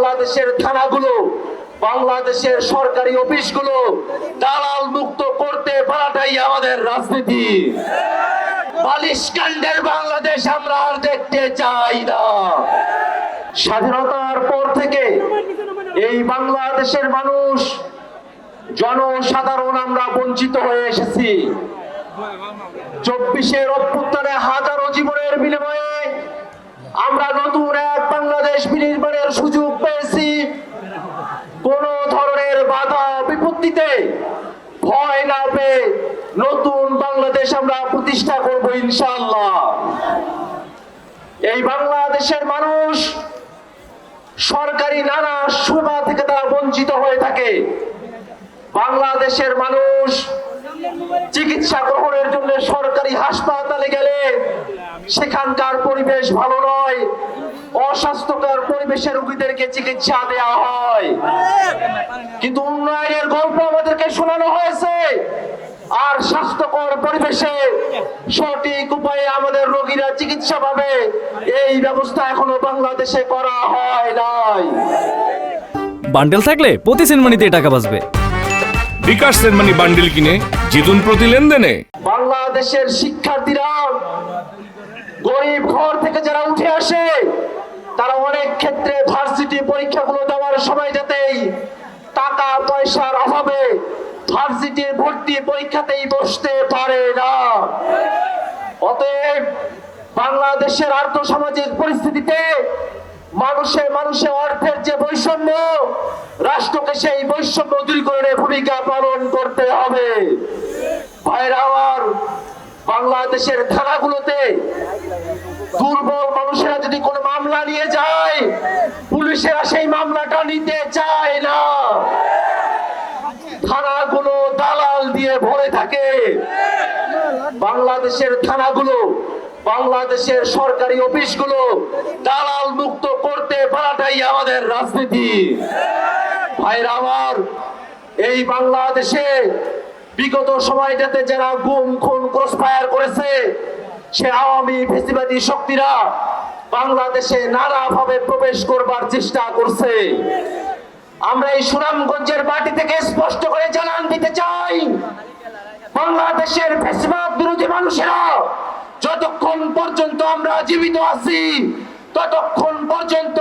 বাংলাদেশের থানাগুলো, বাংলাদেশের সরকারি অফিসগুলো দালাল মুক্ত করতে পারাটাই আমাদের রাজনীতি। বালিশকাণ্ডের বাংলাদেশ আমরা আর দেখতে চাই না। স্বাধীনতার পর থেকে এই বাংলাদেশের মানুষ, জনসাধারণ আমরা বঞ্চিত হয়ে এসেছি। 24-এর অভ্যুত্থানে হাজারো জীবনের বিনিময়ে আমরা নতুন এক বাংলাদেশ বিনির্মাণের সুযোগ পেয়েছি। কোন ধরনের বাধা বিপত্তিতে ভয় না পেয়ে নতুন বাংলাদেশ আমরা প্রতিষ্ঠা করব ইনশাআল্লাহ। এই বাংলাদেশের মানুষ সরকারি নানা সুবিধা থেকে তারা বঞ্চিত হয়ে থাকে। বাংলাদেশের মানুষ চিকিৎসা গ্রহণের জন্য সরকারি হাসপাতালে গেলে সেখানকার পরিবেশ ভালো নয়, অস্বাস্থ্যকর পরিবেশে রোগীদেরকে চিকিৎসা দেওয়া হয়। কিন্তু উন্নয়নের গল্প আমাদেরকে শোনানো হয়েছে, আর স্বাস্থ্যকর পরিবেশে সঠিক উপায়ে আমাদের রোগীরা চিকিৎসা পাবে এই ব্যবস্থা এখনো বাংলাদেশে করা হয় নাই। বান্ডেল থাকলে প্রতি সেনমানিতে টাকা বাঁচবে। বিকাশ সেনমানি বান্ডেল কিনে জিতুন প্রতি লেনদেনে। বাংলাদেশের শিক্ষার্থীরা গরিব ঘর থেকে যারা উঠে আসে, তারা অনেক ক্ষেত্রে ভার্সিটি পরীক্ষাগুলো দেওয়ার সময় যাতেই টাকা পয়সার অভাবে ভার্সিটির ভর্তি পরীক্ষাতেই বসতে পারে না। অতএব বাংলাদেশের আর্থসামাজিক পরিস্থিতিতে মানুষে মানুষে অর্থের যে বৈষম্য, রাষ্ট্রকে সেই বৈষম্য দূরীকরণে ভূমিকা পালন করতে হবে। ভাইরা আমার, বাংলাদেশের থানাগুলোতে দুর্বল মানুষেরা যদি কোনো মামলা নিয়ে যায়, পুলিশেরা সেই মামলাটা নিতে চায় না। থানাগুলো দালাল দিয়ে ভরে থাকে। বাংলাদেশের থানাগুলো, বাংলাদেশের সরকারি অফিসগুলো দালাল মুক্ত করতে পারাটাই আমাদের রাজনীতি। ভাইরা আমার, এই বাংলাদেশে বিগত সময়টাতে যারা গুম খুন ক্রসফায়ার করেছে, সে আওয়ামী ফ্যাসিবাদী শক্তিরা বাংলাদেশে নানাভাবে প্রবেশ করবার চেষ্টা করছে। আমরা এই সুনামগঞ্জের মাটি থেকে স্পষ্ট করে জানান দিতে চাই, বাংলাদেশের ফ্যাসিবাদ বিরোধী মানুষেরা যতক্ষণ পর্যন্ত আমরা জীবিত আছি, ততক্ষণ পর্যন্ত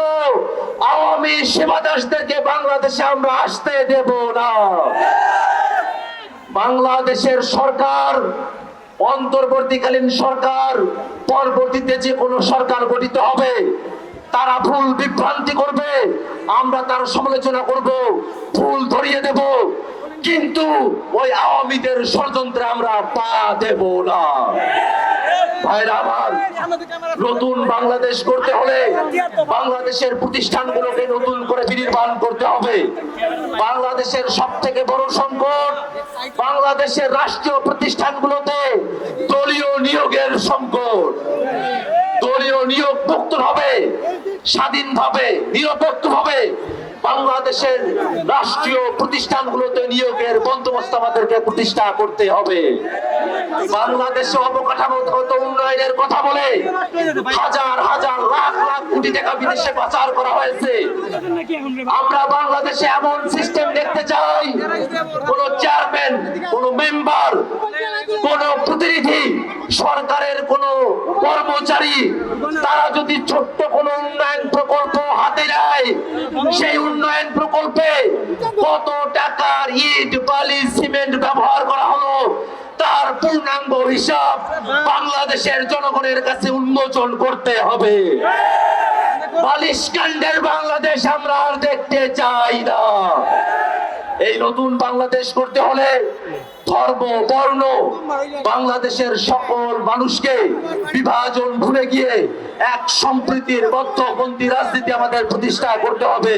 আওয়ামী সেবাদাসদেরকে বাংলাদেশে আমরা আসতে দেব না। বাংলাদেশের সরকার, অন্তর্বর্তীকালীন সরকার, পরবর্তীতে যে কোনো সরকার গঠিত হবে, তারা ভুল বিভ্রান্তি করবে, আমরা তার সমালোচনা করব, ভুল ধরিয়ে দেব, কিন্তু ওই আওয়ামীদের ষড়যন্ত্রে আমরা পা দেব না। ভাইরা আমার, নতুন বাংলাদেশ করতে হলে বাংলাদেশের প্রতিষ্ঠানগুলোকে নতুন করে বিনির্মাণ করতে হবে। বাংলাদেশের সব থেকে বড় সংকট, বাংলাদেশের রাষ্ট্রীয় প্রতিষ্ঠানগুলোতে দলীয় নিয়োগের সংকট। দলীয় নিয়োগ মুক্ত হবে, স্বাধীনভাবে নিরপেক্ষভাবে বাংলাদেশের রাষ্ট্রীয় প্রতিষ্ঠানগুলোতে নিয়োগের বন্দোবস্ত আমাদেরকে প্রতিষ্ঠা করতে হবে। বাংলাদেশে অবকাঠামোগত উন্নয়নের কথা বলে হাজার হাজার লাখ লাখ কোটি টাকা বিদেশে পাচার করা হয়েছে। আমরা বাংলাদেশে এমন সিস্টেম দেখতে চাই, কোন চেয়ারম্যান, কোন মেম্বার, কোন প্রতিনিধি, সরকারের কোন কর্মচারী, তারা যদি ছোট্ট কোন উন্নয়ন প্রকল্প হাতে নেয়, সেই উন্নয়ন প্রকল্পে কত টাকার ইট, বালি, সিমেন্ট ব্যবহার করা হলো, তার পূর্ণাঙ্গ হিসাব বাংলাদেশের জনগণের কাছে উন্মোচন করতে হবে। বালিশকাণ্ডের বাংলাদেশ আমরা আর দেখতে চাই না। এই নতুন বাংলাদেশ করতে হলে ধর্ম, বর্ণ, বাংলাদেশের সকল মানুষকে বিভাজন ভুলে গিয়ে এক সম্প্রীতির মধ্যপন্থী রাজনীতি আমাদের প্রতিষ্ঠা করতে হবে।